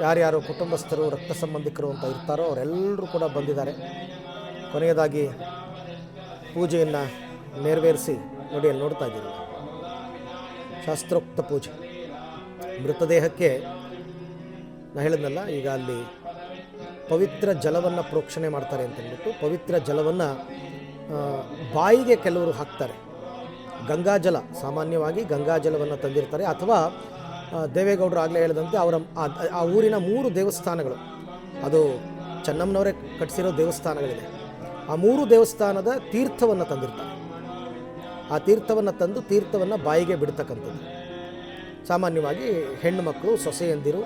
ಯಾರ್ಯಾರು ಕುಟುಂಬಸ್ಥರು ರಕ್ತ ಸಂಬಂಧಿಕರು ಅಂತ ಇರ್ತಾರೋ ಅವರೆಲ್ಲರೂ ಕೂಡ ಬಂದಿದ್ದಾರೆ. ಕೊನೆಯದಾಗಿ ಪೂಜೆಯನ್ನು ನೆರವೇರಿಸಿ ನೋಡಿ, ಅಲ್ಲಿ ನೋಡ್ತಾ ಇದ್ದೀರಿ, ಶಾಸ್ತ್ರೋಕ್ತ ಪೂಜೆ. ಮೃತದೇಹಕ್ಕೆ ನಾನು ಹೇಳಿದ್ನಲ್ಲ, ಈಗ ಅಲ್ಲಿ ಪವಿತ್ರ ಜಲವನ್ನು ಪ್ರೋಕ್ಷಣೆ ಮಾಡ್ತಾರೆ ಅಂತಂದ್ಬಿಟ್ಟು ಪವಿತ್ರ ಜಲವನ್ನು ಬಾಯಿಗೆ ಕೆಲವರು ಹಾಕ್ತಾರೆ. ಗಂಗಾಜಲ, ಸಾಮಾನ್ಯವಾಗಿ ಗಂಗಾಜಲವನ್ನು ತಂದಿರ್ತಾರೆ. ಅಥವಾ ದೇವೇಗೌಡರು ಆಗಲೇ ಹೇಳಿದಂತೆ ಅವರ ಆ ಊರಿನ 3 ದೇವಸ್ಥಾನಗಳು, ಅದು ಚೆನ್ನಮ್ಮನವರೇ ಕಟ್ಟಿಸಿರೋ ದೇವಸ್ಥಾನಗಳಿದೆ, ಆ 3 ದೇವಸ್ಥಾನದ ತೀರ್ಥವನ್ನು ತಂದಿರ್ತಾರೆ. ಆ ತೀರ್ಥವನ್ನು ತಂದು ತೀರ್ಥವನ್ನು ಬಾಯಿಗೆ ಬಿಡ್ತಕ್ಕಂಥದ್ದು. ಸಾಮಾನ್ಯವಾಗಿ ಹೆಣ್ಣು ಮಕ್ಕಳು, ಸೊಸೆಯಂದಿರು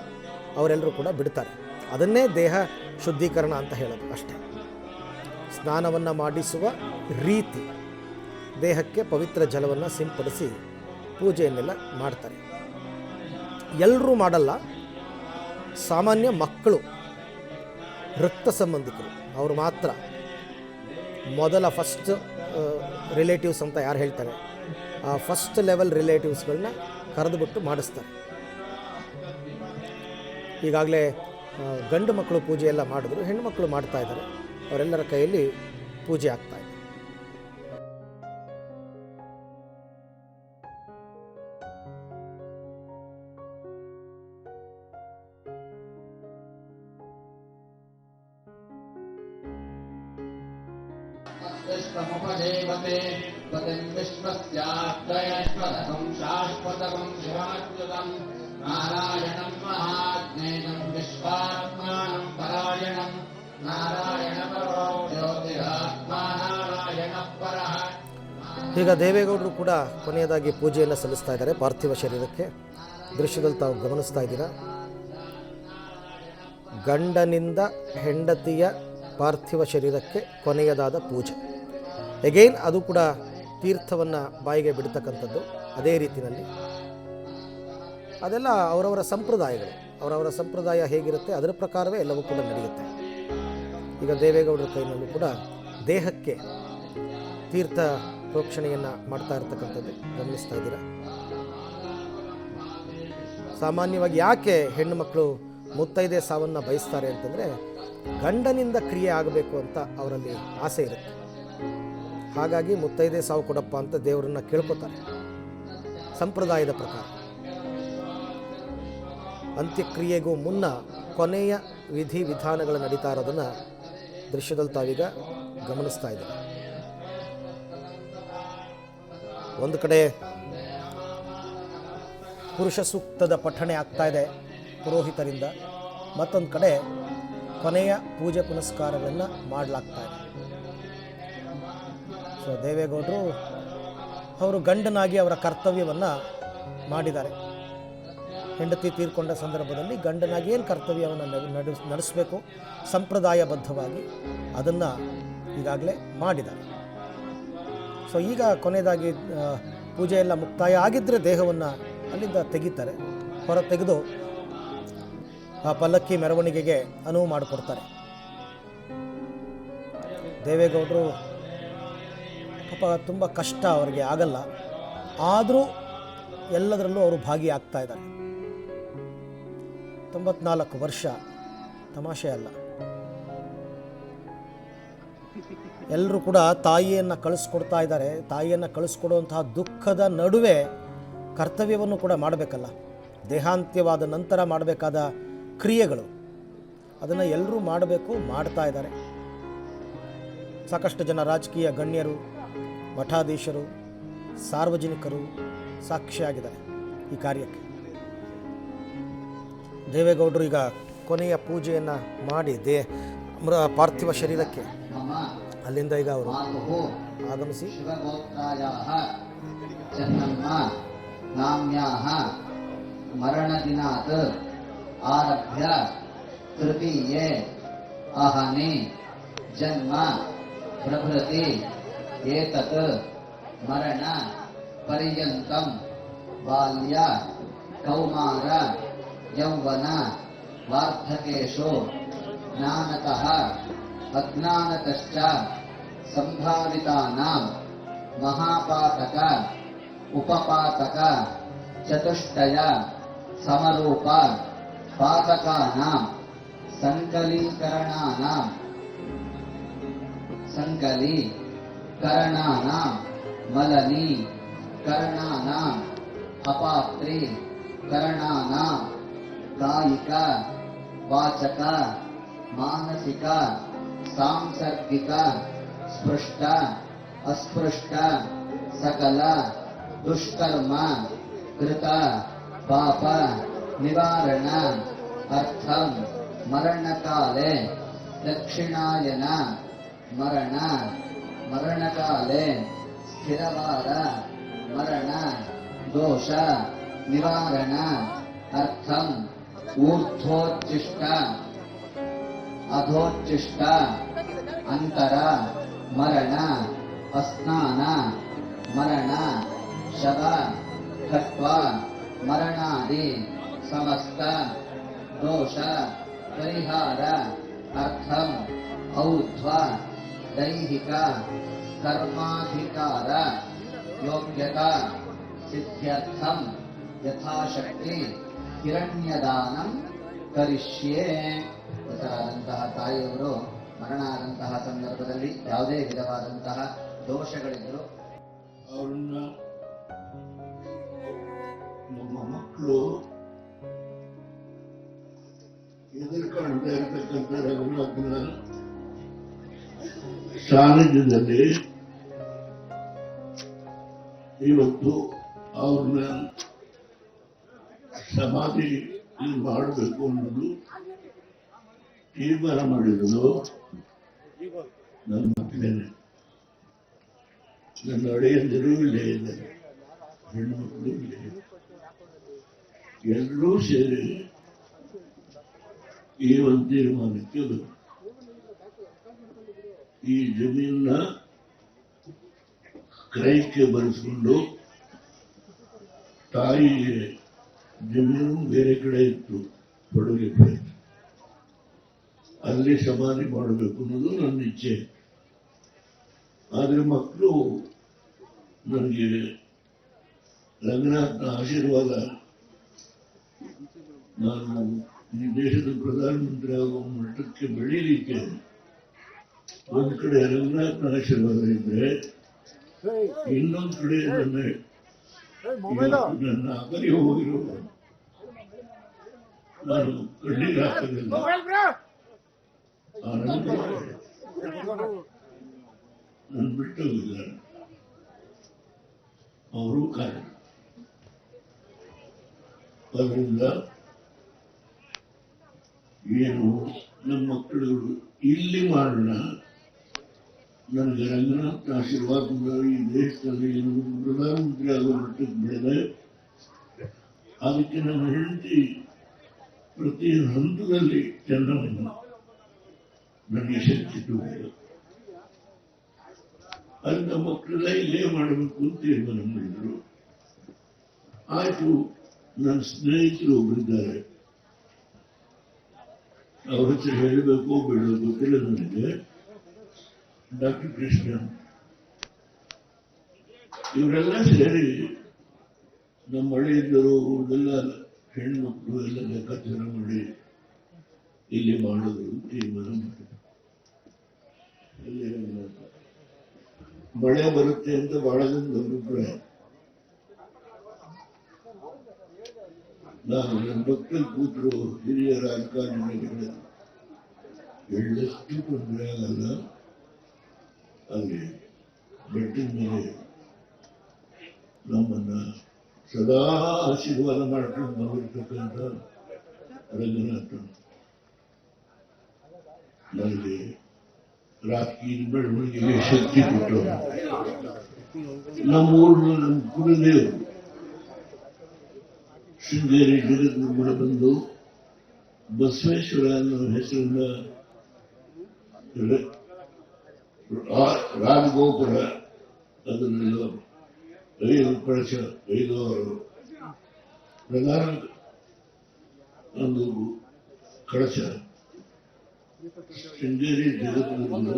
ಅವರೆಲ್ಲರೂ ಕೂಡ ಬಿಡ್ತಾರೆ. ಅದನ್ನೇ ದೇಹ ಶುದ್ಧೀಕರಣ ಅಂತ ಹೇಳೋದು ಅಷ್ಟೇ. ಸ್ನಾನವನ್ನು ಮಾಡಿಸುವ ರೀತಿ, ದೇಹಕ್ಕೆ ಪವಿತ್ರ ಜಲವನ್ನು ಸಿಂಪಡಿಸಿ ಪೂಜೆಯನ್ನೆಲ್ಲ ಮಾಡ್ತಾರೆ. ಎಲ್ಲರೂ ಮಾಡಲ್ಲ, ಸಾಮಾನ್ಯ ಮಕ್ಕಳು, ರಕ್ತ ಸಂಬಂಧಿಕರು ಅವರು ಮಾತ್ರ ಮೊದಲ ಫಸ್ಟ್ ರಿಲೇಟಿವ್ಸ್ ಅಂತ ಯಾರು ಹೇಳ್ತಾರೆ, ಆ ಫಸ್ಟ್ ಲೆವೆಲ್ ರಿಲೇಟಿವ್ಸ್ಗಳನ್ನ ಕರೆದುಬಿಟ್ಟು ಮಾಡಿಸ್ತಾರೆ. ಈಗಾಗಲೇ ಗಂಡು ಮಕ್ಕಳು ಪೂಜೆ ಎಲ್ಲ ಮಾಡಿದ್ರು, ಹೆಣ್ಣು ಮಕ್ಕಳು ಮಾಡ್ತಾ ಇದ್ದಾರೆ. ಅವರೆಲ್ಲರ ಕೈಯಲ್ಲಿ ಪೂಜೆ ಆಗ್ತಾ ಇದೆ. विश्वमुपदेवते पतिं विश्वस्याश्रयश्वरकं शाश्वतकं शिवाच्युतं नारायणं महाज्ञेयं विश्वात्मानं परायणं नारायणपरो ज्योतिरात्मा नारायणः परः. ಈಗ ದೇವೇಗೌಡರು ಕೂಡ ಕೊನೆಯದಾಗಿ ಪೂಜೆಯನ್ನು ಸಲ್ಲಿಸ್ತಾ ಇದ್ದಾರೆ ಪಾರ್ಥಿವ ಶರೀರಕ್ಕೆ. ದೃಶ್ಯದಲ್ಲಿ ತಾವು ಗಮನಿಸ್ತಾ ಇದ್ದೀರಾ, ಗಂಡನಿಂದ ಹೆಂಡತಿಯ ಪಾರ್ಥಿವ ಶರೀರಕ್ಕೆ ಕೊನೆಯದಾದ ಪೂಜೆ. ಎಗೈನ್ ಅದು ಕೂಡ ತೀರ್ಥವನ್ನು ಬಾಯಿಗೆ ಬಿಡ್ತಕ್ಕಂಥದ್ದು. ಅದೇ ರೀತಿಯಲ್ಲಿ ಅದೆಲ್ಲ ಅವರವರ ಸಂಪ್ರದಾಯಗಳು, ಅವರವರ ಸಂಪ್ರದಾಯ ಹೇಗಿರುತ್ತೆ ಅದರ ಪ್ರಕಾರವೇ ಎಲ್ಲವೂ ಕೂಡ ನಡೆಯುತ್ತೆ. ಈಗ ದೇವೇಗೌಡರ ಕೈನಲ್ಲೂ ಕೂಡ ದೇಹಕ್ಕೆ ತೀರ್ಥ ಪ್ರೋಕ್ಷಣೆಯನ್ನು ಮಾಡ್ತಾ ಇರ್ತಕ್ಕಂಥದ್ದು ಗಮನಿಸ್ತಾ ಇದ್ದೀರಾ. ಸಾಮಾನ್ಯವಾಗಿ ಯಾಕೆ ಹೆಣ್ಣು ಮಕ್ಕಳು ಮುತ್ತೈದೆ ಸಾವನ್ನು ಬಯಸ್ತಾರೆ ಅಂತಂದರೆ, ಗಂಡನಿಂದ ಕ್ರಿಯೆ ಆಗಬೇಕು ಅಂತ ಅವರಲ್ಲಿ ಆಸೆ ಇರುತ್ತೆ. ಹಾಗಾಗಿ ಮುತ್ತೈದೆ ಸಾವು ಕೊಡಪ್ಪ ಅಂತ ದೇವರನ್ನ ಕೇಳ್ಕೊತಾರೆ ಸಂಪ್ರದಾಯದ ಪ್ರಕಾರ. ಅಂತ್ಯಕ್ರಿಯೆಗೂ ಮುನ್ನ ಕೊನೆಯ ವಿಧಿ ವಿಧಾನಗಳು ನಡೀತಾ ಇರೋದನ್ನು ದೃಶ್ಯದಲ್ಲಿ ತಾವೀಗ ಗಮನಿಸ್ತಾ ಇದ್ದಾರೆ. ಒಂದು ಕಡೆ ಪುರುಷ ಸೂಕ್ತದ ಪಠಣೆ ಆಗ್ತಾ ಇದೆ ಪುರೋಹಿತರಿಂದ, ಮತ್ತೊಂದು ಕಡೆ ಕೊನೆಯ ಪೂಜೆ ಪುನಸ್ಕಾರವನ್ನು ಮಾಡಲಾಗ್ತಾ ಇದೆ. ಸೊ ದೇವೇಗೌಡರು ಅವರು ಗಂಡನಾಗಿ ಅವರ ಕರ್ತವ್ಯವನ್ನು ಮಾಡಿದ್ದಾರೆ. ಹೆಂಡತಿ ತೀರ್ಕೊಂಡ ಸಂದರ್ಭದಲ್ಲಿ ಗಂಡನಾಗಿ ಏನು ಕರ್ತವ್ಯವನ್ನು ನಡೆಸಬೇಕು ಸಂಪ್ರದಾಯಬದ್ಧವಾಗಿ ಅದನ್ನು ಈಗಾಗಲೇ ಮಾಡಿದ್ದಾರೆ. ಸೊ ಈಗ ಕೊನೆಯದಾಗಿ ಪೂಜೆ ಎಲ್ಲ ಮುಕ್ತಾಯ ಆಗಿದ್ದರೆ ದೇಹವನ್ನು ಅಲ್ಲಿಂದ ತೆಗಿತಾರೆ, ಹೊರ ತೆಗೆದು ಆ ಪಲ್ಲಕ್ಕಿ ಮೆರವಣಿಗೆಗೆ ಅನುವು ಮಾಡಿಕೊಡ್ತಾರೆ. ದೇವೇಗೌಡರು ಪಾಪ ತುಂಬ ಕಷ್ಟ ಅವರಿಗೆ ಆಗಲ್ಲ, ಆದರೂ ಎಲ್ಲದರಲ್ಲೂ ಅವರು ಭಾಗಿಯಾಗ್ತಾ ಇದ್ದಾರೆ. 94 ವರ್ಷ ತಮಾಷೆ ಅಲ್ಲ. ಎಲ್ಲರೂ ಕೂಡ ತಾಯಿಯನ್ನು ಕಳಿಸ್ಕೊಡ್ತಾ ಇದ್ದಾರೆ. ತಾಯಿಯನ್ನು ಕಳಿಸ್ಕೊಡುವಂತಹ ದುಃಖದ ನಡುವೆ ಕರ್ತವ್ಯವನ್ನು ಕೂಡ ಮಾಡಬೇಕಲ್ಲ. ದೇಹಾಂತ್ಯವಾದ ನಂತರ ಮಾಡಬೇಕಾದ ಕ್ರಿಯೆಗಳು ಅದನ್ನು ಎಲ್ಲರೂ ಮಾಡಬೇಕು, ಮಾಡ್ತಾ ಇದ್ದಾರೆ. ಸಾಕಷ್ಟು ಜನ ರಾಜಕೀಯ ಗಣ್ಯರು, ಮಠಾಧೀಶರು, ಸಾರ್ವಜನಿಕರು ಸಾಕ್ಷಿಯಾಗಿದ್ದಾರೆ ಈ ಕಾರ್ಯಕ್ಕೆ. ದೇವೇಗೌಡರು ಈಗ ಕೊನೆಯ ಪೂಜೆಯನ್ನು ಮಾಡಿ ಪಾರ್ಥಿವ ಶರೀರಕ್ಕೆ ಅಲ್ಲಿಂದ ಈಗ ಅವರು ಆಗಮಿಸಿ ಮರಣದಿನಾತ್ ಆರಭ್ಯ ತೃತೀಯೇ ಅಹನೆ ಜನ್ಮ ಪ್ರಭೃತಿ ಏತತ್ ಮರಣ ಪರ್ಯಂತಂ ಬಾಲ್ಯ ಕೌಮಾರ ಯೌವನ ವಾರ್ಧಕೇಶು ಜ್ಞಾನತಃ ಅಜ್ಞಾನತಶ್ಚ ಸಂಭಾವಿತಾನಾಂ ಮಹಾಪಾತಕ ಉಪಪಾತಕ ಚತುಷ್ಟಯ ಸಮರೂಪ पातकानां संकलीकरणानां संकलीकरणानां मलनीकरणानाम् अपात्रीकरणानां कायिक वाचक मानसिक सांसर्गिक स्पृष्ट अस्पृष्ट सकल दुष्कर्म कृत पाप निवारण अर्थम मरणकाले दक्षिणायन मरण मरणकाले स्थिरवार मरण दोष निवारण अर्थम ऊर्ध्वोच्चिष्ट अधोच्चिष्ट अंतर मरण अस्नान मरण शव खट्व मरणादि समस्त दोष परिहार अर्थम औध्व दैहिक कर्माधिकार योग्यता सिद्ध्यर्थम यथाशक्ति ಹಿರಣ್ಯದಾನಂ ಕರಿಷ್ಯೆ. ಮೃತರಾದಂತಹ ತಾಯಿಯವರು ಮರಣ ಆದಂತಹ ಸಂದರ್ಭದಲ್ಲಿ ಯಾವುದೇ ವಿಧವಾದಂತಹ ದೋಷಗಳಿದ್ರು ಅವ್ರನ್ನ ನಮ್ಮ ಮಕ್ಕಳು ಎದುರ್ಕಾಣ್ತಾ ಇರ್ತಕ್ಕಂಥ ರಘುನಾಥನ ಸಾನ್ನಿಧ್ಯದಲ್ಲಿ ಇವತ್ತು ಅವ್ರನ್ನ ಸಮಾಧಿ ಮಾಡಬೇಕು ಅನ್ನೋದು ತೀರ್ಮಾನ ಮಾಡಿರೋದು ನನ್ನ ಮಕ್ಕಳೇನೆ. ನನ್ನ ಅಡೆಯಂದಿರೂ ಇಲ್ಲೇ ಇದ್ದಾರೆ, ಹೆಣ್ಣು ಮಕ್ಕಳು ಇಲ್ಲೇ, ಎಲ್ಲರೂ ಸೇರಿ ಈ ಒಂದು ತೀರ್ಮಾನಕ್ಕೆ ಬಂದರು. ಈ ಜಮೀನ ಕ್ರಯಕ್ಕೆ ಬರೆಸ್ಕೊಂಡು ತಾಯಿಗೆ ಜಮೀನು ಬೇರೆ ಕಡೆ ಇತ್ತು, ಕೊಡುಗೆ ಕಡೆ, ಅಲ್ಲಿ ಸಮಾಧಿ ಮಾಡಬೇಕು ಅನ್ನೋದು ನನ್ನ ಇಚ್ಛೆ. ಆದರೆ ಮಕ್ಕಳು ನನಗೆ ರಂಗನಾಥನ ಆಶೀರ್ವಾದ, ನಾನು ಈ ದೇಶದ ಪ್ರಧಾನಮಂತ್ರಿ ಆಗುವ ಮಟ್ಟಕ್ಕೆ ಬೆಳೀಲಿಕ್ಕೆ ಒಂದು ಕಡೆ ರಂಗನಾಥನ ಆಶೀರ್ವಾದ ಇದ್ರೆ, ಇನ್ನೊಂದು ಕಡೆ ನನ್ನ ಅಗಲಿ ಹೋಗಿರೋ ನಾನು ಕಣ್ಣೀರು ಹಾಕಲಿಲ್ಲ. ನನ್ನ ಬಿಟ್ಟು ಹೋಗಿದ್ದಾರೆ, ಅವರು ಕಾರಣ. ಅದರಿಂದ ಏನು ನಮ್ಮ ಮಕ್ಕಳುಗಳು ಇಲ್ಲಿ ಮಾಡೋಣ, ನನಗೆ ರಂಗನಾಥ ಆಶೀರ್ವಾದದಿಂದ ಈ ದೇಶದಲ್ಲಿ ಪ್ರಧಾನಮಂತ್ರಿ ಆಗುವ ಮಟ್ಟಕ್ಕೆ ಬೆಳೆದೆ. ಅದಕ್ಕೆ ನನ್ನ ಹೆಂಡತಿ ಪ್ರತಿ ಹಂತದಲ್ಲಿ ಚೆನ್ನವನ್ನು ನನಗೆ ಶಕ್ತಿ ತುಂಬಿದೆ. ಅಂತ ಮಕ್ಕಳೆಲ್ಲ ಇಲ್ಲೇ ಮಾಡಬೇಕು ಅಂತ ತೀರ್ಮಾನ ಮಾಡಿದ್ರು. ಆಯ್ತು, ನನ್ನ ಸ್ನೇಹಿತರು ಒಬ್ಬರಿದ್ದಾರೆ, ಅವ್ರ ಹತ್ರ ಹೇಳಬೇಕು ಬೇಡ ಗೊತ್ತಿಲ್ಲ ನನಗೆ. ಡಾಕ್ಟರ್ ಕೃಷ್ಣ, ಇವರೆಲ್ಲ ಸೇರಿ ನಮ್ಮ ಹಳೆಯವರು ಎಲ್ಲ ಹೆಣ್ಮಕ್ಳು ಎಲ್ಲ ಲೆಕ್ಕಾಚಾರ ಮಾಡಿ ಇಲ್ಲಿ ಮಾಡೋದು ತೀರ್ಮಾನ ಮಾಡಿದ್ರು. ಮಳೆ ಬರುತ್ತೆ ಅಂತ ಬಹಳ ಜನ ಅಭಿಪ್ರಾಯ. ನಾನು ನನ್ನ ಭಕ್ತಲ್ಲಿ ಕೂತರು ಹಿರಿಯ ರಾಜಕಾರಣಿಗಳಿಗೆ ಎಳ್ಳಷ್ಟು ತೊಂದರೆ ಆಗಲ್ಲ, ಅಲ್ಲಿ ಬೆಟ್ಟಿನ ಮೇಲೆ ನಮ್ಮನ್ನ ಸದಾ ಆಶೀರ್ವಾದ ಮಾಡ್ಕೊಂಡು ಬಂದಿರ್ತಕ್ಕಂಥ ರಂಗನಾಥ ನನಗೆ ರಾಜಕೀಯ ಬೆಳವಣಿಗೆಗೆ ಶಕ್ತಿ ಕೊಟ್ಟರು. ನಮ್ಮ ಊರಿನ ನಮ್ಮ ಕುಲದೇವರು ಶೃಂಗೇರಿ ಜಗದ್ಗುರುಗಳು ಬಂದು ಬಸವೇಶ್ವರ ಅನ್ನೋ ಹೆಸರನ್ನ ರಾಜಗೋಪುರ, ಅದನ್ನೆಲ್ಲ 5 ಕಳಶ, 5 ಪ್ರಧಾನ ಒಂದು ಕಳಶ ಶೃಂಗೇರಿ ಜಗದ್ಗುರುಗಳು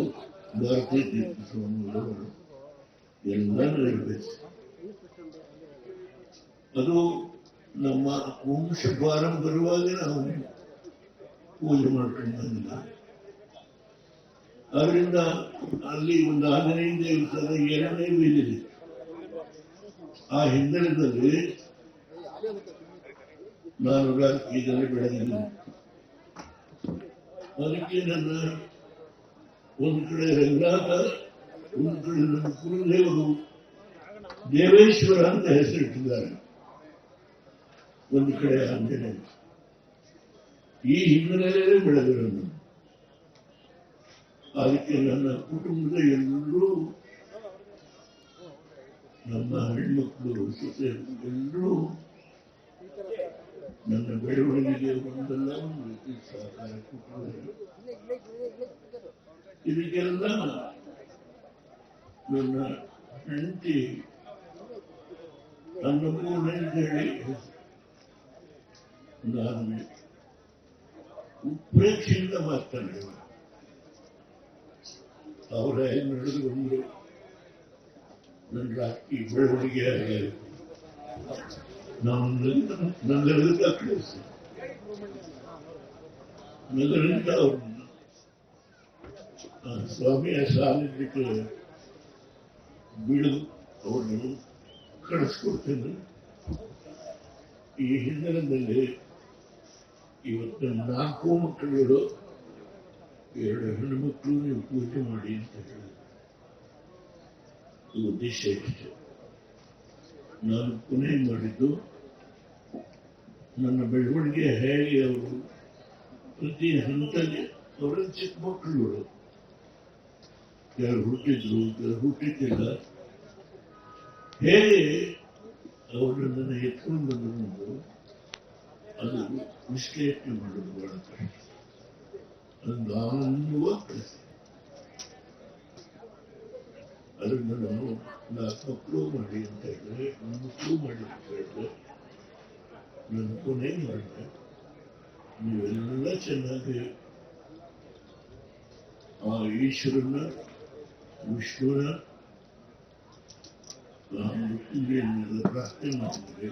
ಭಾರತೀಯ ತೀರ್ಥ ಸ್ವಾಮಿಗಳು ಎಲ್ಲ ನೆರವೇರಿಸಿ, ಅದು ನಮ್ಮ ವಂಶ ಪಾರಂಪರ್ಯವಾಗಿ ನಾವು ಪೂಜೆ ಮಾಡ್ಕೊಂಡು ಬಂದಿಲ್ಲ. ಅದರಿಂದ ಅಲ್ಲಿ ಒಂದು ಆಂಜನೇಯ ದೇವಸ್ಥಾನ 2ನೇ ಬೀದಿದೆ. ಆ ಹಿನ್ನೆಲೆಯಲ್ಲಿ ನಾನು ರಾಜಕೀಯದಲ್ಲಿ ಬೆಳೆದಿದ್ದೀನಿ. ಅದಕ್ಕೆ ನನ್ನ ಒಂದು ಕಡೆ ರಂಗನಾಥ, ಒಂದು ಕಡೆ ನನ್ನ ಕುಲದೇವರು ದೇವೇಶ್ವರ ಅಂತ ಹೆಸರಿಟ್ಟಿದ್ದಾರೆ, ಒಂದು ಕಡೆ ಆಂಜನೇಯ. ಈ ಹಿನ್ನೆಲೆಯಲ್ಲೇ ಬೆಳೆದಿರೋದು. ಅದಕ್ಕೆ ನನ್ನ ಕುಟುಂಬದ ಎಲ್ಲರೂ, ನಮ್ಮ ಹೆಣ್ಮಕ್ಳು ಜೊತೆ ಎಲ್ಲರೂ ನನ್ನ ಬೆಳವಣಿಗೆಗೆ ಒಂದಲ್ಲ ಒಂದು ರೀತಿ ಸಹಕಾರ ಕೊಟ್ಟಿದ್ದಾರೆ. ಇದಕ್ಕೆಲ್ಲ ನನ್ನ ಹೆಂಡತಿ ಅನ್ನಪೂರ್ಣ ಅಂತ ಹೇಳಿ ನಾನು ಉತ್ಪ್ರೇಕ್ಷೆಯಿಂದ ಮಾತನಾಡಿದ. ಅವರ ನಡೆದು ಬಂದರು, ನನ್ನ ರಾಜಕೀಯ ಬೆಳವಣಿಗೆ ಆಗಿದೆ. ನಾವು ನಗರದಿಂದ ಕಳಿಸಿ, ನಗರದಿಂದ ಅವ್ರನ್ನ ಸ್ವಾಮಿಯ ಸಾನ್ನಿಧ್ಯಕ್ಕೆ ಬಿಡು ಅವರನ್ನು ಕಳಿಸ್ಕೊಡ್ತೇನೆ. ಈ ಹಿನ್ನೆಲೆಯಲ್ಲಿ ಇವತ್ತು 4 ಮಕ್ಕಳುಗಳು, 2 ಹೆಣ್ಣು ಮಕ್ಕಳು ನೀವು ಪೂಜೆ ಮಾಡಿ ಅಂತ ಹೇಳಿದ್ರು. ಉದ್ದೇಶ ಇಷ್ಟೆ. ನಾನು ಪುನಃ ಮಾಡಿದ್ದು ನನ್ನ ಬೆಳವಣಿಗೆ ಹೇಗೆ ಅವರು ಪ್ರತಿ ಹಂತದಲ್ಲಿ ಅವರ ಚಿಕ್ಕ ಮಕ್ಕಳುಗಳು ಯಾರು ಹುಟ್ಟಿದ್ರು, ಯಾರು ಹುಟ್ಟಿದ್ದಿಲ್ಲ, ಹೇಗೆ ಅವರು ನನ್ನ ಎತ್ಕೊಂಡು ಬಂದರು ಅದು ವಿಶ್ಲೇಷಣೆ ಮಾಡೋದು ಬಹಳ ಕಷ್ಟ. ಅದು ನಾನು ಅದರಿಂದ ನಾನು 4 ಮಕ್ಕಳು ಮಾಡಿ ಅಂತ ಹೇಳಿದ್ರೆ, 1 ಮಕ್ಕಳು ಮಾಡಿ ಅಂತ ಹೇಳಿದ್ರೆ, ನನ್ನ ಕೊನೆ ಮಾಡಿದೆ. ನೀವೆಲ್ಲ ಚೆನ್ನಾಗಿ ಆ ಈಶ್ವರನ, ವಿಷ್ಣುವನ ಮೃತ್ಯುಂಜಯನೆಲ್ಲ ಪ್ರಾರ್ಥನೆ ಮಾಡಿದರೆ,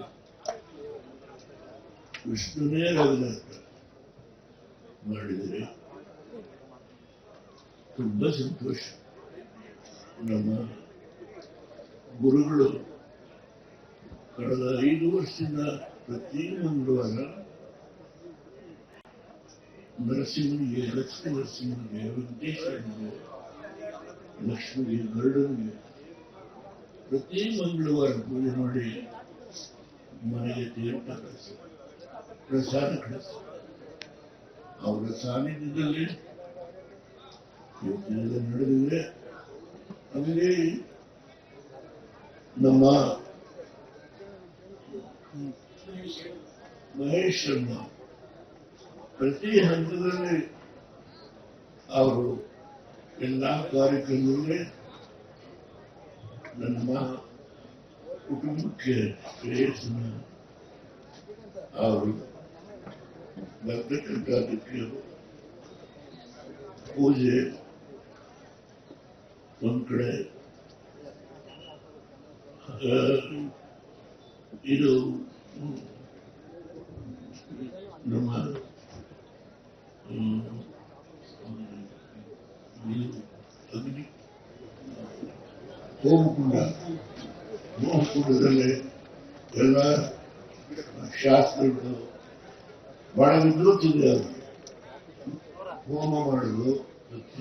ವಿಷ್ಣುನೇ ರಘುನಾಥ ಮಾಡಿದರೆ ತುಂಬ ಸಂತೋಷ. ನಮ್ಮ ಗುರುಗಳು ಕಳೆದ 5 ವರ್ಷದಿಂದ ಪ್ರತಿ ಮಂಗಳವಾರ ನರಸಿಂಹನಿಗೆ, ಲಕ್ಷ್ಮೀ ನರಸಿಂಹನಿಗೆ, ವೆಂಕಟೇಶ್ವರನಿಗೆ, ಲಕ್ಷ್ಮಿಗೆ, ಗರುಡನಿಗೆ ಪ್ರತಿ ಮಂಗಳವಾರ ಪೂಜೆ ಮಾಡಿ ಮನೆಗೆ ತೀರ್ಥ ಕಳಿಸಿ, ಪ್ರಸಾದ ಕಳಿಸಿ. ಅವರ ಸಾನ್ನಿಧ್ಯದಲ್ಲಿ ಇವತ್ತೆಲ್ಲ ನಡೆದಿದೆ. ಆಮೇಲೆ ನಮ್ಮ ಮಹೇಶ್ ಶರ್ಮ ಪ್ರತಿ ಹಂತದಲ್ಲಿ ಅವರು ಎಲ್ಲ ಕಾರ್ಯಕ್ರಮಗಳಲ್ಲಿ ನಮ್ಮ ಕುಟುಂಬಕ್ಕೆ ಶ್ರೇಯಸ್ಸನ್ನ ಅವರು ಬರ್ತಕ್ಕಂಥದಕ್ಕೆ ಪೂಜೆ ಒಂದು ಕಡೆ, ಇದು ನಮ್ಮ ಅಗ್ನಿ ಹೋಮಕುಂಡದಲ್ಲಿ ಎಲ್ಲ ಶಾಸ್ತ್ರಗಳು ಬಹಳ ವಿದ್ವತ್ತಿದೆ. ಅವರು ಹೋಮ ಮಾಡೋದು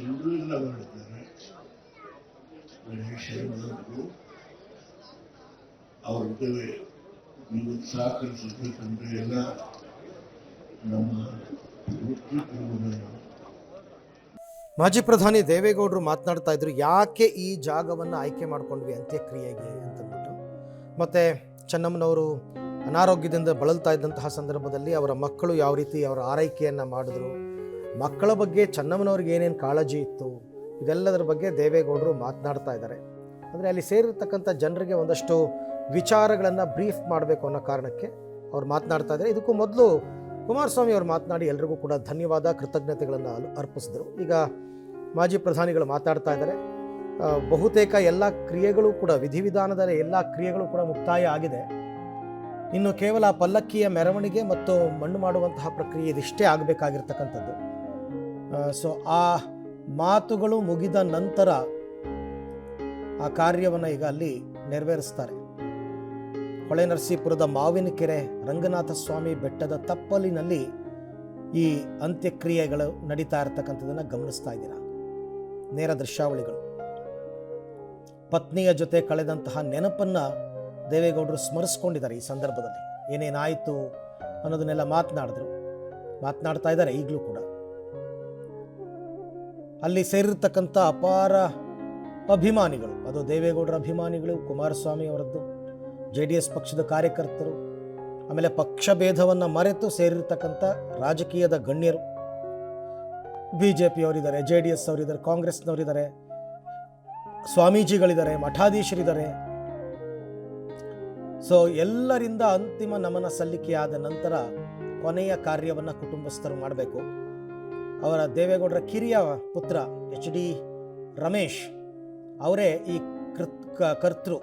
ಎಲ್ಲರೂ ಎಲ್ಲ ಮಾಡಿದ್ದಾರೆ. ಗಣೇಶರು ಅವ್ರ ಜೊತೆ ನೀವು ಸಹಕರಿಸಬೇಕಂದ್ರೆ ಎಲ್ಲ ನಮ್ಮ ಮಾಜಿ ಪ್ರಧಾನಿ ದೇವೇಗೌಡರು ಮಾತನಾಡ್ತಾ ಇದ್ರು, ಯಾಕೆ ಈ ಜಾಗವನ್ನು ಆಯ್ಕೆ ಮಾಡ್ಕೊಂಡ್ವಿ ಅಂತ್ಯಕ್ರಿಯೆಗೆ ಅಂತಂದ್ಬಿಟ್ಟು. ಮತ್ತು ಚೆನ್ನಮ್ಮನವರು ಅನಾರೋಗ್ಯದಿಂದ ಬಳಲ್ತಾ ಇದ್ದಂತಹ ಸಂದರ್ಭದಲ್ಲಿ ಅವರ ಮಕ್ಕಳು ಯಾವ ರೀತಿ ಅವರ ಆರೈಕೆಯನ್ನು ಮಾಡಿದ್ರು, ಮಕ್ಕಳ ಬಗ್ಗೆ ಚೆನ್ನಮ್ಮನವ್ರಿಗೆ ಏನೇನು ಕಾಳಜಿ ಇತ್ತು, ಇದೆಲ್ಲದರ ಬಗ್ಗೆ ದೇವೇಗೌಡರು ಮಾತನಾಡ್ತಾ ಇದ್ದಾರೆ. ಅಂದರೆ ಅಲ್ಲಿ ಸೇರಿರ್ತಕ್ಕಂಥ ಜನರಿಗೆ ಒಂದಷ್ಟು ವಿಚಾರಗಳನ್ನು ಬ್ರೀಫ್ ಮಾಡಬೇಕು ಅನ್ನೋ ಕಾರಣಕ್ಕೆ ಅವ್ರು ಮಾತನಾಡ್ತಾ ಇದ್ದಾರೆ. ಇದಕ್ಕೂ ಮೊದಲು ಕುಮಾರಸ್ವಾಮಿ ಅವರು ಮಾತನಾಡಿ ಎಲ್ರಿಗೂ ಕೂಡ ಧನ್ಯವಾದ, ಕೃತಜ್ಞತೆಗಳನ್ನು ಅರ್ಪಿಸಿದ್ರು. ಈಗ ಮಾಜಿ ಪ್ರಧಾನಿಗಳು ಮಾತಾಡ್ತಾ ಇದ್ದಾರೆ. ಬಹುತೇಕ ಎಲ್ಲ ಕ್ರಿಯೆಗಳು ಕೂಡ, ವಿಧಿವಿಧಾನದ ಎಲ್ಲ ಕ್ರಿಯೆಗಳು ಕೂಡ ಮುಕ್ತಾಯ ಆಗಿದೆ. ಇನ್ನು ಕೇವಲ ಪಲ್ಲಕ್ಕಿಯ ಮೆರವಣಿಗೆ ಮತ್ತು ಮಣ್ಣು ಮಾಡುವಂತಹ ಪ್ರಕ್ರಿಯೆ ಇದಿಷ್ಟೇ ಆಗಬೇಕಾಗಿರ್ತಕ್ಕಂಥದ್ದು. ಸೊ ಆ ಮಾತುಗಳು ಮುಗಿದ ನಂತರ ಆ ಕಾರ್ಯವನ್ನು ಈಗ ಅಲ್ಲಿ ನೆರವೇರಿಸ್ತಾರೆ. ಹೊಳೆನರಸೀಪುರದ ಮಾವಿನಕೆರೆ ರಂಗನಾಥ ಸ್ವಾಮಿ ಬೆಟ್ಟದ ತಪ್ಪಲಿನಲ್ಲಿ ಈ ಅಂತ್ಯಕ್ರಿಯೆಗಳು ನಡೀತಾ ಇರತಕ್ಕಂಥದ್ದನ್ನು ಗಮನಿಸ್ತಾ ಇದ್ದೀರಾ. ನೇರ ದೃಶ್ಯಾವಳಿಗಳು. ಪತ್ನಿಯ ಜೊತೆ ಕಳೆದಂತಹ ನೆನಪನ್ನು ದೇವೇಗೌಡರು ಸ್ಮರಿಸ್ಕೊಂಡಿದ್ದಾರೆ. ಈ ಸಂದರ್ಭದಲ್ಲಿ ಏನೇನಾಯಿತು ಅನ್ನೋದನ್ನೆಲ್ಲ ಮಾತನಾಡ್ತಾ ಇದ್ದಾರೆ ಈಗಲೂ ಕೂಡ. ಅಲ್ಲಿ ಸೇರಿರ್ತಕ್ಕಂಥ ಅಪಾರ ಅಭಿಮಾನಿಗಳು, ಅದು ದೇವೇಗೌಡರ ಅಭಿಮಾನಿಗಳು, ಕುಮಾರಸ್ವಾಮಿ ಅವರದ್ದು, JDS ಪಕ್ಷದ ಕಾರ್ಯಕರ್ತರು, ಆಮೇಲೆ ಪಕ್ಷ ಭೇದವನ್ನು ಮರೆತು ಸೇರಿರ್ತಕ್ಕಂಥ ರಾಜಕೀಯದ ಗಣ್ಯರು, BJP ಅವರಿದ್ದಾರೆ, JDS ಅವರಿದ್ದಾರೆ, ಕಾಂಗ್ರೆಸ್ನವರಿದ್ದಾರೆ, ಸ್ವಾಮೀಜಿಗಳಿದ್ದಾರೆ, ಮಠಾಧೀಶರಿದ್ದಾರೆ. ಸೊ ಎಲ್ಲರಿಂದ ಅಂತಿಮ ನಮನ ಸಲ್ಲಿಕೆಯಾದ ನಂತರ ಕೊನೆಯ ಕಾರ್ಯವನ್ನು ಕುಟುಂಬಸ್ಥರು ಮಾಡಬೇಕು. ಅವರ ದೇವೇಗೌಡರ ಕಿರಿಯ ಪುತ್ರ HD ರಮೇಶ್ ಅವರೇ ಈ ಕರ್ತೃ,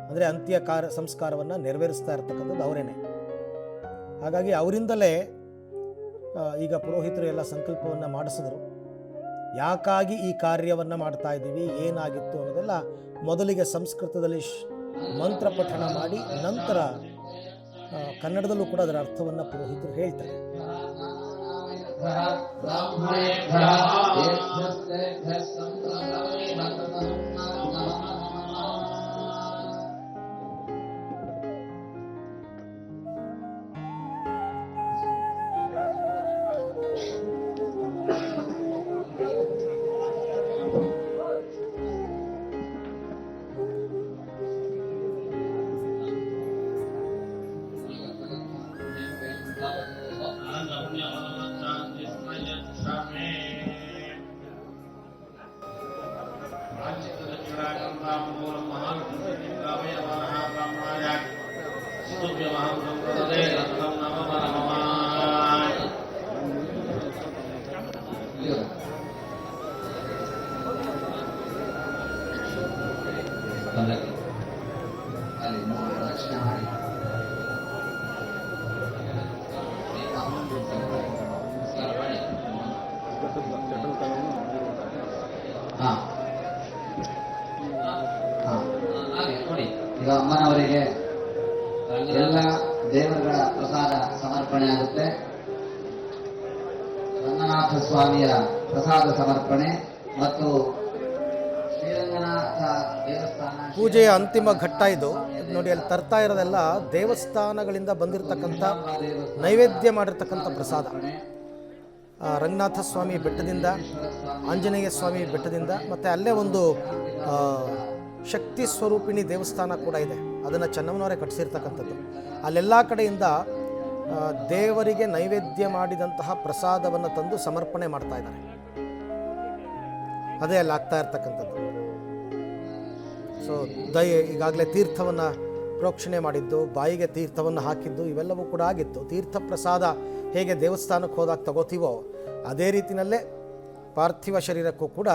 ಅಂದರೆ ಅಂತ್ಯ ಸಂಸ್ಕಾರವನ್ನು ನೆರವೇರಿಸ್ತಾ ಇರ್ತಕ್ಕಂಥದ್ದು ಅವರೇನೆ. ಹಾಗಾಗಿ ಅವರಿಂದಲೇ ಈಗ ಪುರೋಹಿತರು ಎಲ್ಲ ಸಂಕಲ್ಪವನ್ನು ಮಾಡಿಸಿದ್ರು. ಯಾಕಾಗಿ ಈ ಕಾರ್ಯವನ್ನು ಮಾಡ್ತಾ ಇದ್ದೀವಿ, ಏನಾಗಿತ್ತು ಅನ್ನೋದೆಲ್ಲ ಮೊದಲಿಗೆ ಸಂಸ್ಕೃತದಲ್ಲಿ ಮಂತ್ರ ಪಠಣ ಮಾಡಿ ನಂತರ ಕನ್ನಡದಲ್ಲೂ ಕೂಡ ಅದರ ಅರ್ಥವನ್ನು ಪುರೋಹಿತರು ಹೇಳ್ತಾರೆ. ಈಗ ಅಮ್ಮನವರಿಗೆ ಎಲ್ಲ ದೇವರುಗಳ ಪ್ರಸಾದ ಸಮರ್ಪಣೆ ಆಗುತ್ತೆ. ರಂಗನಾಥ ಸ್ವಾಮಿಯ ಪ್ರಸಾದ ಸಮರ್ಪಣೆ ಮತ್ತು ಶ್ರೀರಂಗನಾಥ ದೇವಸ್ಥಾನ ಪೂಜೆಯ ಅಂತಿಮ ಘಟ್ಟ ಇದು. ನೋಡಿ, ಅಲ್ಲಿ ತರ್ತಾ ಇರೋದೆಲ್ಲ ದೇವಸ್ಥಾನಗಳಿಂದ ಬಂದಿರತಕ್ಕಂಥ ನೈವೇದ್ಯ ಮಾಡಿರ್ತಕ್ಕಂಥ ಪ್ರಸಾದ. ರಂಗನಾಥ ಸ್ವಾಮಿ ಬೆಟ್ಟದಿಂದ, ಆಂಜನೇಯ ಸ್ವಾಮಿ ಬೆಟ್ಟದಿಂದ, ಮತ್ತು ಅಲ್ಲೇ ಒಂದು ಶಕ್ತಿ ಸ್ವರೂಪಿಣಿ ದೇವಸ್ಥಾನ ಕೂಡ ಇದೆ. ಅದನ್ನು ಚೆನ್ನಮ್ಮನವರೇ ಕಟ್ಟಿಸಿರ್ತಕ್ಕಂಥದ್ದು. ಅಲ್ಲೆಲ್ಲ ಕಡೆಯಿಂದ ದೇವರಿಗೆ ನೈವೇದ್ಯ ಮಾಡಿದಂತಹ ಪ್ರಸಾದವನ್ನು ತಂದು ಸಮರ್ಪಣೆ ಮಾಡ್ತಾ ಇದ್ದಾರೆ. ಅದೇ ಅಲ್ಲಿ ಆಗ್ತಾ ಇರ್ತಕ್ಕಂಥದ್ದು. ಸೊ ಈಗಾಗಲೇ ತೀರ್ಥವನ್ನು ಪ್ರೋಕ್ಷಣೆ ಮಾಡಿದ್ದು, ಬಾಯಿಗೆ ತೀರ್ಥವನ್ನು ಹಾಕಿದ್ದು, ಇವೆಲ್ಲವೂ ಕೂಡ ಆಗಿತ್ತು. ತೀರ್ಥ ಪ್ರಸಾದ ಹೇಗೆ ದೇವಸ್ಥಾನಕ್ಕೆ ಹೋದಾಗ ತಗೋತೀವೋ ಅದೇ ರೀತಿಯಲ್ಲೇ ಪಾರ್ಥಿವ ಶರೀರಕ್ಕೂ ಕೂಡ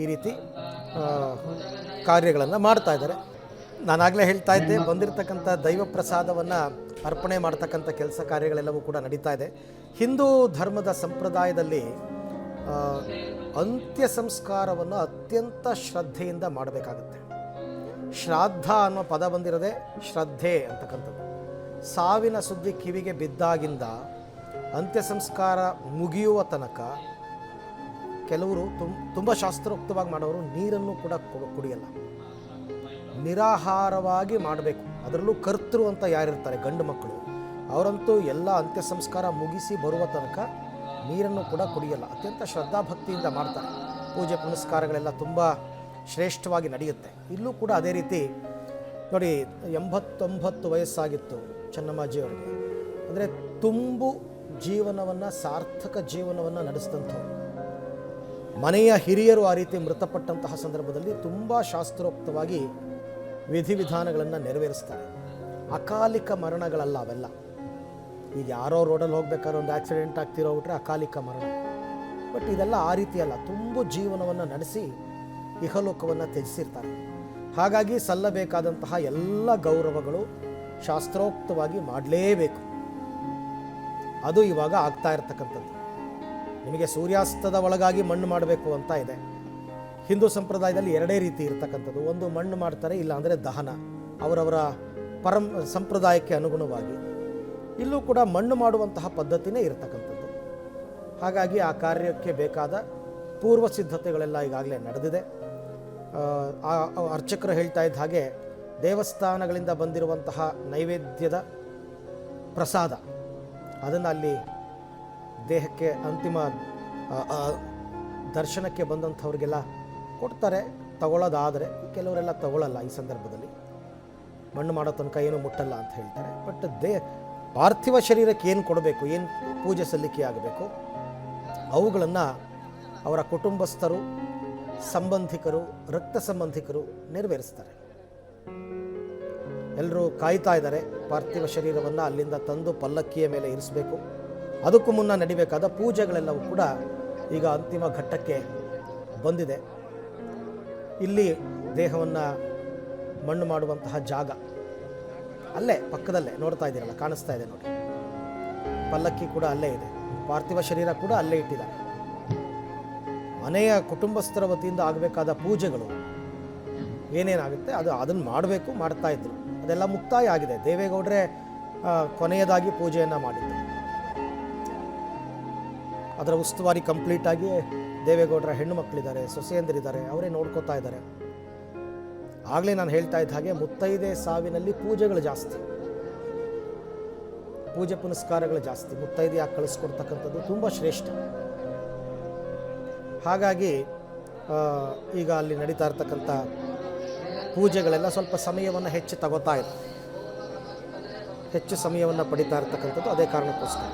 ಈ ರೀತಿ ಕಾರ್ಯಗಳನ್ನು ಮಾಡ್ತಾ ಇದ್ದಾರೆ. ನಾನಾಗಲೇ ಹೇಳ್ತಾ ಇದ್ದೆ, ಬಂದಿರತಕ್ಕಂಥ ದೈವ ಪ್ರಸಾದವನ್ನು ಅರ್ಪಣೆ ಮಾಡ್ತಕ್ಕಂಥ ಕೆಲಸ ಕಾರ್ಯಗಳೆಲ್ಲವೂ ಕೂಡ ನಡೀತಾ ಇದೆ. ಹಿಂದೂ ಧರ್ಮದ ಸಂಪ್ರದಾಯದಲ್ಲಿ ಅಂತ್ಯ ಸಂಸ್ಕಾರವನ್ನು ಅತ್ಯಂತ ಶ್ರದ್ಧೆಯಿಂದ ಮಾಡಬೇಕಾಗುತ್ತೆ. ಶ್ರಾದ್ದ ಅನ್ನೋ ಪದ ಬಂದಿರೋದೇ ಶ್ರದ್ಧೆ ಅಂತಕ್ಕಂಥದ್ದು. ಸಾವಿನ ಸುದ್ದಿ ಕಿವಿಗೆ ಬಿದ್ದಾಗಿಂದ ಅಂತ್ಯ ಸಂಸ್ಕಾರ ಮುಗಿಯುವ ತನಕ ಕೆಲವರು ತುಂಬ ಶಾಸ್ತ್ರೋಕ್ತವಾಗಿ ಮಾಡೋರು ನೀರನ್ನು ಕೂಡ ಕುಡಿಯಲ್ಲ, ನಿರಾಹಾರವಾಗಿ ಮಾಡಬೇಕು. ಅದರಲ್ಲೂ ಕರ್ತೃ ಅಂತ ಯಾರಿರ್ತಾರೆ, ಗಂಡು ಮಕ್ಕಳು, ಅವರಂತೂ ಎಲ್ಲ ಅಂತ್ಯ ಸಂಸ್ಕಾರ ಮುಗಿಸಿ ಬರುವ ತನಕ ನೀರನ್ನು ಕೂಡ ಕುಡಿಯಲ್ಲ. ಅತ್ಯಂತ ಶ್ರದ್ಧಾಭಕ್ತಿಯಿಂದ ಮಾಡ್ತಾರೆ. ಪೂಜೆ ಪುನಸ್ಕಾರಗಳೆಲ್ಲ ತುಂಬ ಶ್ರೇಷ್ಠವಾಗಿ ನಡೆಯುತ್ತೆ. ಇಲ್ಲೂ ಕೂಡ ಅದೇ ರೀತಿ ನೋಡಿ, 89 ವಯಸ್ಸಾಗಿತ್ತು ಚೆನ್ನಮ್ಮಾಜಿಯವರಿಗೆ. ಅಂದರೆ ತುಂಬು ಜೀವನವನ್ನು, ಸಾರ್ಥಕ ಜೀವನವನ್ನು ನಡೆಸಿದಂಥವ್ರು. ಮನೆಯ ಹಿರಿಯರು ಆ ರೀತಿ ಮೃತಪಟ್ಟಂತಹ ಸಂದರ್ಭದಲ್ಲಿ ತುಂಬ ಶಾಸ್ತ್ರೋಕ್ತವಾಗಿ ವಿಧಿವಿಧಾನಗಳನ್ನು ನೆರವೇರಿಸ್ತಾರೆ. ಅಕಾಲಿಕ ಮರಣಗಳಲ್ಲ ಅವೆಲ್ಲ. ಈಗ ಯಾರೋ ರೋಡಲ್ಲಿ ಹೋಗ್ಬೇಕಾದ್ರೆ ಒಂದು ಆಕ್ಸಿಡೆಂಟ್ ಆಗ್ತಿರೋಬಿಟ್ರೆ ಅಕಾಲಿಕ ಮರಣ. ಬಟ್ ಇದೆಲ್ಲ ಆ ರೀತಿ ಅಲ್ಲ, ತುಂಬು ಜೀವನವನ್ನು ನಡೆಸಿ ಇಹಲೋಕವನ್ನು ತ್ಯಜಿಸಿರ್ತಾರೆ. ಹಾಗಾಗಿ ಸಲ್ಲಬೇಕಾದಂತಹ ಎಲ್ಲ ಗೌರವಗಳು ಶಾಸ್ತ್ರೋಕ್ತವಾಗಿ ಮಾಡಲೇಬೇಕು. ಅದು ಇವಾಗ ಆಗ್ತಾ ಇರತಕ್ಕಂಥದ್ದು. ನಿಮಗೆ ಸೂರ್ಯಾಸ್ತದ ಒಳಗಾಗಿ ಮಣ್ಣು ಮಾಡಬೇಕು ಅಂತ ಇದೆ. ಹಿಂದೂ ಸಂಪ್ರದಾಯದಲ್ಲಿ ಎರಡೇ ರೀತಿ ಇರತಕ್ಕಂಥದ್ದು. ಒಂದು ಮಣ್ಣು ಮಾಡ್ತಾರೆ, ಇಲ್ಲ ಅಂದರೆ ದಹನ, ಅವರವರ ಸಂಪ್ರದಾಯಕ್ಕೆ ಅನುಗುಣವಾಗಿ. ಇಲ್ಲೂ ಕೂಡ ಮಣ್ಣು ಮಾಡುವಂತಹ ಪದ್ಧತಿನೇ ಇರತಕ್ಕಂಥದ್ದು. ಹಾಗಾಗಿ ಆ ಕಾರ್ಯಕ್ಕೆ ಬೇಕಾದ ಪೂರ್ವ ಸಿದ್ಧತೆಗಳೆಲ್ಲ ಈಗಾಗಲೇ ನಡೆದಿದೆ. ಅರ್ಚಕರು ಹೇಳ್ತಾ ಇದ್ದ ಹಾಗೆ ದೇವಸ್ಥಾನಗಳಿಂದ ಬಂದಿರುವಂತಹ ನೈವೇದ್ಯದ ಪ್ರಸಾದ ಅದನ್ನು ಅಲ್ಲಿ ದೇಹಕ್ಕೆ ಅಂತಿಮ ದರ್ಶನಕ್ಕೆ ಬಂದಂಥವ್ರಿಗೆಲ್ಲ ಕೊಡ್ತಾರೆ. ತಗೊಳ್ಳೋದಾದರೆ, ಕೆಲವರೆಲ್ಲ ತಗೊಳ್ಳಲ್ಲ. ಈ ಸಂದರ್ಭದಲ್ಲಿ ಮಣ್ಣು ಮಾಡೋ ತನಕ ಏನು ಮುಟ್ಟಲ್ಲ ಅಂತ ಹೇಳ್ತಾರೆ. ಬಟ್ ಪಾರ್ಥಿವ ಶರೀರಕ್ಕೆ ಏನು ಕೊಡಬೇಕು, ಏನು ಪೂಜೆ ಸಲ್ಲಿಕೆ ಆಗಬೇಕು, ಅವುಗಳನ್ನು ಅವರ ಕುಟುಂಬಸ್ಥರು, ಸಂಬಂಧಿಕರು, ರಕ್ತ ಸಂಬಂಧಿಕರು ನೆರವೇರಿಸ್ತಾರೆ. ಎಲ್ಲರೂ ಕಾಯ್ತಾ ಇದ್ದಾರೆ. ಪಾರ್ಥಿವ ಶರೀರವನ್ನು ಅಲ್ಲಿಂದ ತಂದು ಪಲ್ಲಕ್ಕಿಯ ಮೇಲೆ ಇರಿಸಬೇಕು. ಅದಕ್ಕೂ ಮುನ್ನ ನಡಿಬೇಕಾದ ಪೂಜೆಗಳೆಲ್ಲವೂ ಕೂಡ ಈಗ ಅಂತಿಮ ಘಟ್ಟಕ್ಕೆ ಬಂದಿದೆ. ಇಲ್ಲಿ ದೇಹವನ್ನು ಮಣ್ಣು ಮಾಡುವಂತಹ ಜಾಗ ಅಲ್ಲೇ ಪಕ್ಕದಲ್ಲೇ ನೋಡ್ತಾ ಇದ್ದೀರಲ್ಲ, ಕಾಣಿಸ್ತಾ ಇದೆ ನೋಡಿ. ಪಲ್ಲಕ್ಕಿ ಕೂಡ ಅಲ್ಲೇ ಇದೆ, ಪಾರ್ಥಿವ ಶರೀರ ಕೂಡ ಅಲ್ಲೇ ಇಟ್ಟಿದ್ದಾರೆ. ಮನೆಯ ಕುಟುಂಬಸ್ಥರ ವತಿಯಿಂದ ಆಗಬೇಕಾದ ಪೂಜೆಗಳು ಏನೇನಾಗುತ್ತೆ ಅದನ್ನು ಮಾಡಬೇಕು, ಮಾಡ್ತಾ ಇದ್ರು. ಅದೆಲ್ಲ ಮುಕ್ತಾಯ ಆಗಿದೆ. ದೇವೇಗೌಡರೇ ಕೊನೆಯದಾಗಿ ಪೂಜೆಯನ್ನು ಮಾಡಿದ್ರು. ಅದರ ಉಸ್ತುವಾರಿ ಕಂಪ್ಲೀಟಾಗಿ ದೇವೇಗೌಡರ ಹೆಣ್ಣು ಮಕ್ಕಳಿದ್ದಾರೆ, ಸೊಸೆಯಂದಿರಿದ್ದಾರೆ, ಅವರೇ ನೋಡ್ಕೋತಾ ಇದ್ದಾರೆ. ಆಗಲೇ ನಾನು ಹೇಳ್ತಾ ಇದ್ದ ಹಾಗೆ ಮುತ್ತೈದೆ ಸಾವಿನಲ್ಲಿ ಪೂಜೆಗಳು ಜಾಸ್ತಿ, ಪೂಜೆ ಪುನಸ್ಕಾರಗಳು ಜಾಸ್ತಿ. ಮುತ್ತೈದೆಯಾಗಿ ಕಳಿಸ್ಕೊಡ್ತಕ್ಕಂಥದ್ದು ತುಂಬ ಶ್ರೇಷ್ಠ. ಹಾಗಾಗಿ ಈಗ ಅಲ್ಲಿ ನಡೀತಾ ಇರ್ತಕ್ಕಂಥ ಪೂಜೆಗಳೆಲ್ಲ ಸ್ವಲ್ಪ ಸಮಯವನ್ನು ಹೆಚ್ಚು ತಗೋತಾ ಇದೆ, ಹೆಚ್ಚು ಸಮಯವನ್ನು ಪಡಿತಾ ಇರ್ತಕ್ಕಂಥದ್ದು. ಅದೇ ಕಾರಣಕ್ಕೋಸ್ಕರ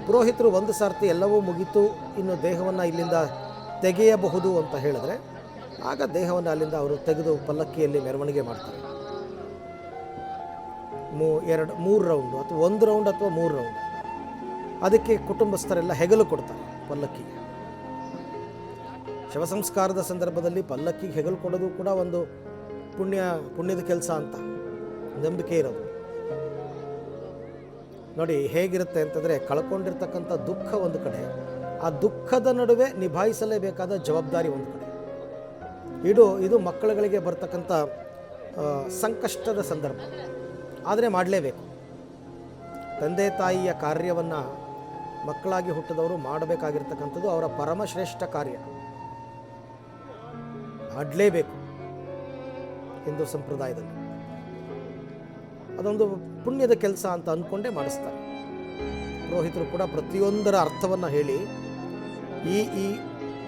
ಪುರೋಹಿತರು ಒಂದು ಸಾರ್ತಿ ಎಲ್ಲವೂ ಮುಗಿತು, ಇನ್ನು ದೇಹವನ್ನು ಇಲ್ಲಿಂದ ತೆಗೆಯಬಹುದು ಅಂತ ಹೇಳಿದ್ರೆ ಆಗ ದೇಹವನ್ನು ಅಲ್ಲಿಂದ ಅವರು ತೆಗೆದು ಪಲ್ಲಕ್ಕಿಯಲ್ಲಿ ಮೆರವಣಿಗೆ ಮಾಡ್ತಾರೆ. 3 ರೌಂಡು ಅಥವಾ 1 ರೌಂಡ್ ಅಥವಾ 3 ರೌಂಡ್. ಅದಕ್ಕೆ ಕುಟುಂಬಸ್ಥರೆಲ್ಲ ಹೆಗಲು ಕೊಡ್ತಾರೆ ಪಲ್ಲಕ್ಕಿಗೆ. ಶವ ಸಂಸ್ಕಾರದ ಸಂದರ್ಭದಲ್ಲಿ ಪಲ್ಲಕ್ಕಿಗೆ ಹೆಗಲು ಕೊಡೋದು ಕೂಡ ಒಂದು ಪುಣ್ಯದ ಕೆಲಸ ಅಂತ ನಂಬಿಕೆ ಇರೋದು. ನೋಡಿ ಹೇಗಿರುತ್ತೆ ಅಂತಂದರೆ, ಕಳ್ಕೊಂಡಿರ್ತಕ್ಕಂಥ ದುಃಖ ಒಂದು ಕಡೆ, ಆ ದುಃಖದ ನಡುವೆ ನಿಭಾಯಿಸಲೇಬೇಕಾದ ಜವಾಬ್ದಾರಿ ಒಂದು ಕಡೆ. ಇದು ಮಕ್ಕಳುಗಳಿಗೆ ಬರ್ತಕ್ಕಂಥ ಸಂಕಷ್ಟದ ಸಂದರ್ಭ. ಆದರೆ ಮಾಡಲೇಬೇಕು. ತಂದೆ ತಾಯಿಯ ಕಾರ್ಯವನ್ನು ಮಕ್ಕಳಾಗಿ ಹುಟ್ಟಿದವರು ಮಾಡಬೇಕಾಗಿರ್ತಕ್ಕಂಥದ್ದು ಅವರ ಪರಮಶ್ರೇಷ್ಠ ಕಾರ್ಯ. ಮಾಡಲೇಬೇಕು. ಹಿಂದೂ ಸಂಪ್ರದಾಯದಲ್ಲಿ ಅದೊಂದು ಪುಣ್ಯದ ಕೆಲಸ ಅಂತ ಅಂದ್ಕೊಂಡೇ ಮಾಡಿಸ್ತಾರೆ. ಪುರೋಹಿತರು ಕೂಡ ಪ್ರತಿಯೊಂದರ ಅರ್ಥವನ್ನು ಹೇಳಿ ಈ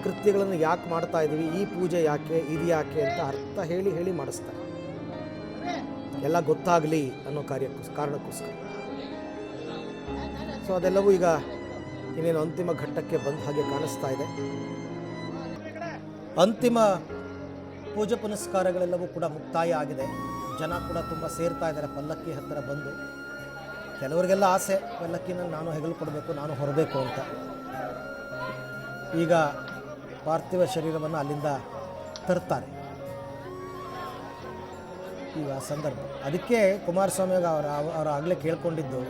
ಕೃತ್ಯಗಳನ್ನು ಯಾಕೆ ಮಾಡ್ತಾ ಇದ್ದೀವಿ, ಈ ಪೂಜೆ ಯಾಕೆ, ಇದು ಯಾಕೆ ಅಂತ ಅರ್ಥ ಹೇಳಿ ಮಾಡಿಸ್ತಾರೆ. ಎಲ್ಲ ಗೊತ್ತಾಗಲಿ ಅನ್ನೋ ಕಾರಣಕ್ಕೋಸ್ಕರ. ಸೊ ಅದೆಲ್ಲವೂ ಈಗ ಇನ್ನೇನು ಅಂತಿಮ ಘಟ್ಟಕ್ಕೆ ಬಂದ ಹಾಗೆ ಕಾಣಿಸ್ತಾ ಇದೆ. ಅಂತಿಮ ಪೂಜೆ ಪುನಸ್ಕಾರಗಳೆಲ್ಲವೂ ಕೂಡ ಮುಕ್ತಾಯ ಆಗಿದೆ. ಜನ ಕೂಡ ತುಂಬ ಸೇರ್ತಾ ಇದ್ದಾರೆ ಪಲ್ಲಕ್ಕಿ ಹತ್ತಿರ ಬಂದು. ಕೆಲವರಿಗೆಲ್ಲ ಆಸೆ, ಪಲ್ಲಕ್ಕಿನ ನಾನು ಹೆಗಲು ಕೊಡಬೇಕು, ನಾನು ಹೊರಬೇಕು ಅಂತ. ಈಗ ಪಾರ್ಥಿವ ಶರೀರವನ್ನು ಅಲ್ಲಿಂದ ತರ್ತಾರೆ ಈಗ ಸಂದರ್ಭ. ಅದಕ್ಕೆ ಕುಮಾರಸ್ವಾಮಿ ಅವರು ಆಗಲೇ ಕೇಳ್ಕೊಂಡಿದ್ದು,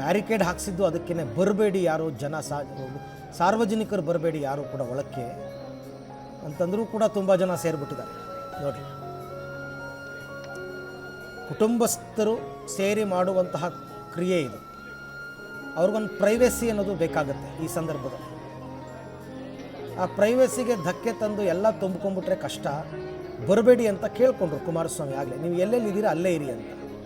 ಬ್ಯಾರಿಕೇಡ್ ಹಾಕ್ಸಿದ್ದು ಅದಕ್ಕೇ, ಬರಬೇಡಿ ಯಾರು ಸಾರ್ವಜನಿಕರು ಬರಬೇಡಿ ಯಾರು ಕೂಡ ಒಳಕ್ಕೆ ಅಂತಂದರೂ ಕೂಡ ತುಂಬ ಜನ ಸೇರಿಬಿಟ್ಟಿದ್ದಾರೆ ನೋಡಿ. ಕುಟುಂಬಸ್ಥರು ಸೇರಿ ಮಾಡುವಂತಹ ಕ್ರಿಯೆ ಇದು. ಅವ್ರಿಗೊಂದು ಪ್ರೈವೇಸಿ ಅನ್ನೋದು ಬೇಕಾಗುತ್ತೆ ಈ ಸಂದರ್ಭದಲ್ಲಿ. ಆ ಪ್ರೈವೇಸಿಗೆ ಧಕ್ಕೆ ತಂದು ಎಲ್ಲ ತುಂಬ್ಕೊಂಡ್ಬಿಟ್ರೆ ಕಷ್ಟ. ಬರಬೇಡಿ ಅಂತ ಕೇಳ್ಕೊಂಡ್ರು ಕುಮಾರಸ್ವಾಮಿ ಆಗಲೇ, ನೀವು ಎಲ್ಲೆಲ್ಲಿದ್ದೀರಾ ಅಲ್ಲೇ ಇರಿ ಅಂತ.